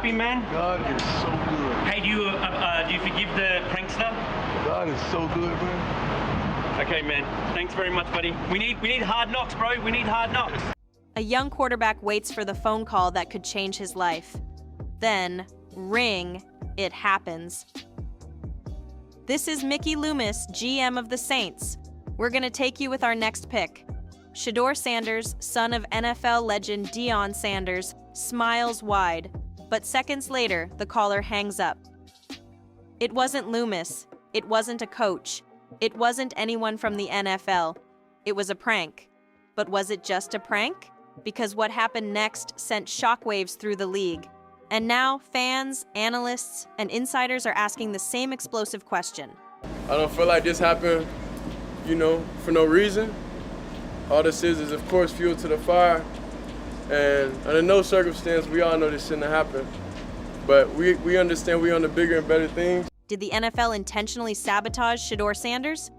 happy, man? God is so good. Hey, do you forgive the prankster? God is so good, man. Okay, man. Thanks very much, buddy. We need hard knocks, bro. We need hard knocks. A young quarterback waits for the phone call that could change his life. Then, ring, it happens. This is Mickey Loomis, GM of the Saints. We're gonna take you with our next pick. Shadeur Sanders, son of NFL legend Deion Sanders, smiles wide, but seconds later, the caller hangs up. It wasn't Loomis. It wasn't a coach. It wasn't anyone from the NFL. It was a prank. But was it just a prank? Because what happened next sent shockwaves through the league. And now, fans, analysts, and insiders are asking the same explosive question. I don't feel like this happened, for no reason. All this is of course, fuel to the fire. And under no circumstance, we all know this shouldn't have happened. But we understand we're on the bigger and better things. Did the NFL intentionally sabotage Shadeur Sanders?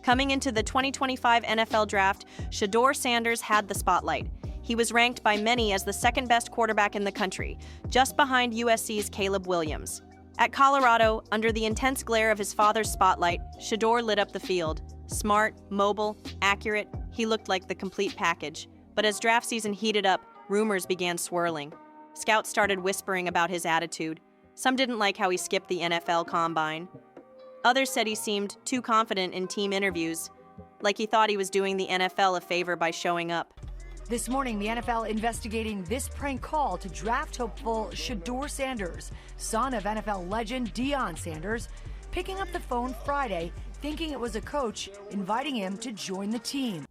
Coming into the 2025 NFL Draft, Shadeur Sanders had the spotlight. He was ranked by many as the second-best quarterback in the country, just behind USC's Caleb Williams. At Colorado, under the intense glare of his father's spotlight, Shadeur lit up the field. Smart, mobile, accurate, he looked like the complete package. But as draft season heated up, rumors began swirling. Scouts started whispering about his attitude. Some didn't like how he skipped the NFL Combine. Others said he seemed too confident in team interviews, like he thought he was doing the NFL a favor by showing up. This morning, the NFL investigating this prank call to draft hopeful Shadeur Sanders, son of NFL legend Deion Sanders, picking up the phone Friday, thinking it was a coach inviting him to join the team.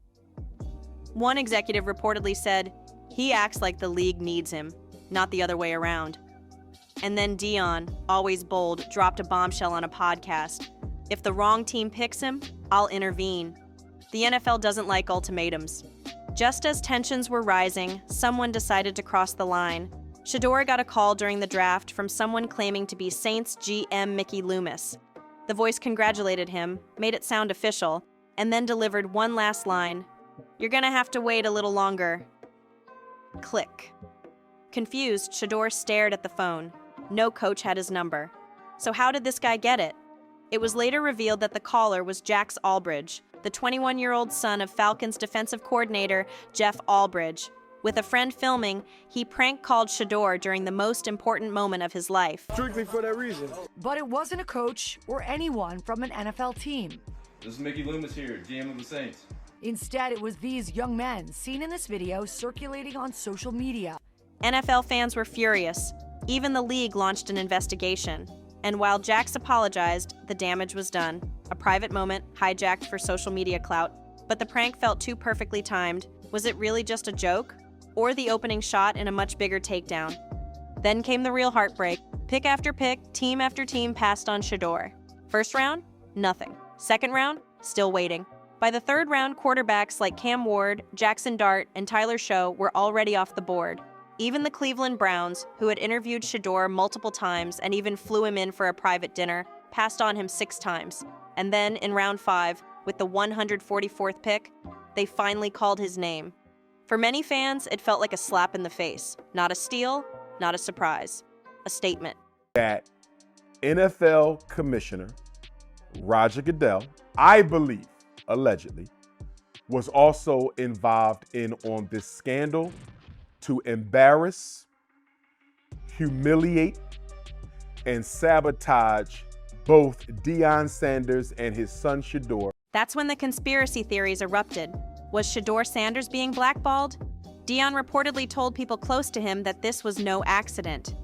One executive reportedly said, "He acts like the league needs him, not the other way around." And then Deion, always bold, dropped a bombshell on a podcast. "If the wrong team picks him, I'll intervene." The NFL doesn't like ultimatums. Just as tensions were rising, someone decided to cross the line. Shadeur got a call during the draft from someone claiming to be Saints GM Mickey Loomis. The voice congratulated him, made it sound official, and then delivered one last line. "You're gonna have to wait a little longer." Click. Confused, Shadeur stared at the phone. No coach had his number. So how did this guy get it? It was later revealed that the caller was Jax Albridge, the 21-year-old son of Falcons defensive coordinator Jeff Albridge. With a friend filming, he prank called Shadeur during the most important moment of his life. Strictly for that reason. But it wasn't a coach or anyone from an NFL team. This is Mickey Loomis here, GM of the Saints. Instead, it was these young men seen in this video circulating on social media. NFL fans were furious. Even the league launched an investigation. And while Jax apologized, the damage was done. A private moment, hijacked for social media clout. But the prank felt too perfectly timed. Was it really just a joke? Or the opening shot in a much bigger takedown? Then came the real heartbreak. Pick after pick, team after team passed on Shadeur. First round? Nothing. Second round? Still waiting. By the third round, quarterbacks like Cam Ward, Jackson Dart, and Tyler Show were already off the board. Even the Cleveland Browns, who had interviewed Shadeur multiple times and even flew him in for a private dinner, passed on him 6 times. And then, in round 5, with the 144th pick, they finally called his name. For many fans, it felt like a slap in the face. Not a steal, not a surprise. A statement. That NFL Commissioner Roger Goodell, I believe, allegedly, was also involved on this scandal to embarrass, humiliate, and sabotage both Deion Sanders and his son Shadeur. That's when the conspiracy theories erupted. Was Shadeur Sanders being blackballed? Deion reportedly told people close to him that this was no accident.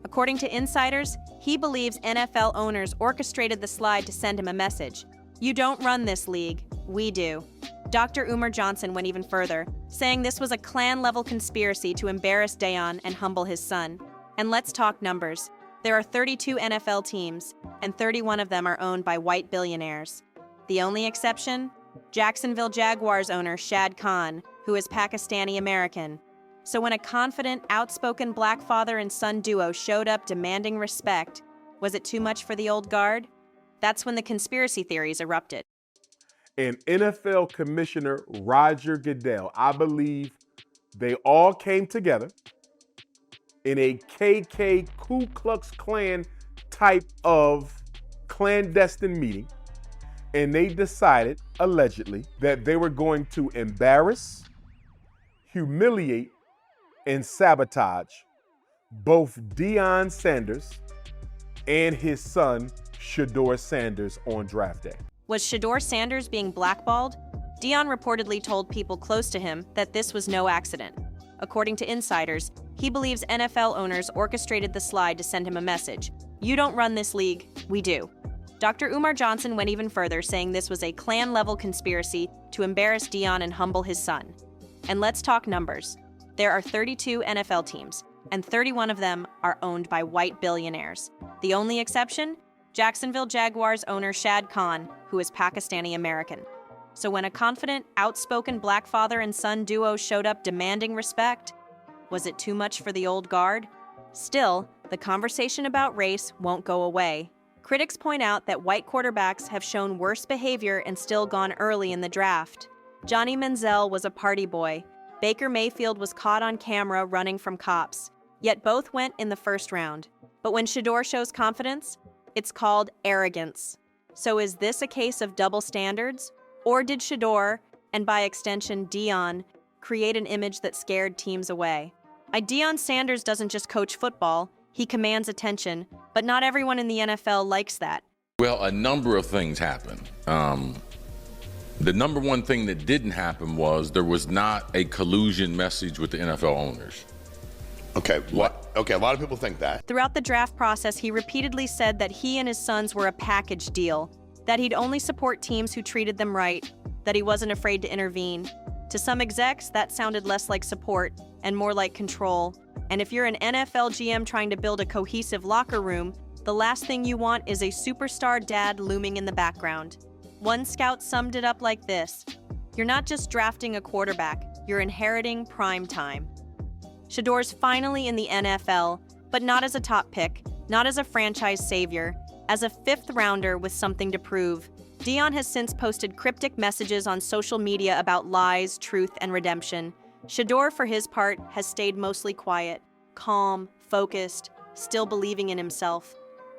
According to insiders, he believes NFL owners orchestrated the slide to send him a message. "You don't run this league, we do." Dr. Umar Johnson went even further, saying this was a clan-level conspiracy to embarrass Deion and humble his son. And let's talk numbers. There are 32 NFL teams, and 31 of them are owned by white billionaires. The only exception? Jacksonville Jaguars owner Shad Khan, who is Pakistani-American. So when a confident, outspoken black father and son duo showed up demanding respect, was it too much for the old guard? That's when the conspiracy theories erupted. And NFL Commissioner Roger Goodell, I believe they all came together in a KK Ku Klux Klan type of clandestine meeting, and they decided, allegedly, that they were going to embarrass, humiliate, and sabotage both Deion Sanders and his son, Shadeur Sanders, on draft day. Was Shadeur Sanders being blackballed? Deion reportedly told people close to him that this was no accident. According to insiders, he believes NFL owners orchestrated the slide to send him a message. You don't run this league, we do. Dr. Umar Johnson went even further, saying this was a Klan-level conspiracy to embarrass Deion and humble his son. And let's talk numbers. There are 32 NFL teams, and 31 of them are owned by white billionaires. The only exception? Jacksonville Jaguars owner Shad Khan, who is Pakistani-American. So when a confident, outspoken black father and son duo showed up demanding respect, was it too much for the old guard? Still, the conversation about race won't go away. Critics point out that white quarterbacks have shown worse behavior and still gone early in the draft. Johnny Manziel was a party boy. Baker Mayfield was caught on camera running from cops. Yet both went in the first round. But when Shadeur shows confidence, it's called arrogance. So is this a case of double standards? Or did Shadeur, and by extension Deion, create an image that scared teams away? Deion Sanders doesn't just coach football, he commands attention, but not everyone in the NFL likes that. Well, a number of things happened. The number one thing that didn't happen was there was not a collusion message with the NFL owners. Okay, a lot of people think that. Throughout the draft process, he repeatedly said that he and his sons were a package deal, that he'd only support teams who treated them right, that he wasn't afraid to intervene. To some execs, that sounded less like support and more like control. And if you're an NFL GM trying to build a cohesive locker room, the last thing you want is a superstar dad looming in the background. One scout summed it up like this: you're not just drafting a quarterback, you're inheriting prime time. Shadeur's finally in the NFL, but not as a top pick, not as a franchise savior, as a fifth rounder with something to prove. Deion has since posted cryptic messages on social media about lies, truth, and redemption. Shadeur, for his part, has stayed mostly quiet, calm, focused, still believing in himself.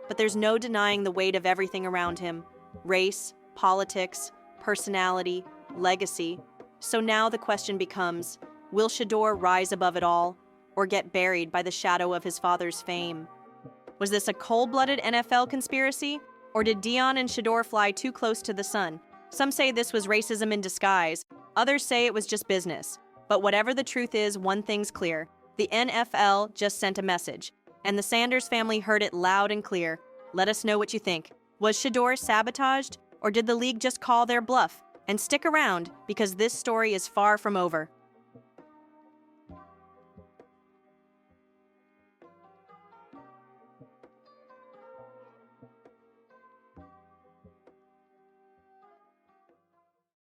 But there's no denying the weight of everything around him: race, politics, personality, legacy. So now the question becomes, will Shadeur rise above it all, or get buried by the shadow of his father's fame? Was this a cold-blooded NFL conspiracy, or did Deion and Shadeur fly too close to the sun? Some say this was racism in disguise. Others say it was just business. But whatever the truth is, one thing's clear. The NFL just sent a message, and the Sanders family heard it loud and clear. Let us know what you think. Was Shadeur sabotaged, or did the league just call their bluff? And stick around, because this story is far from over.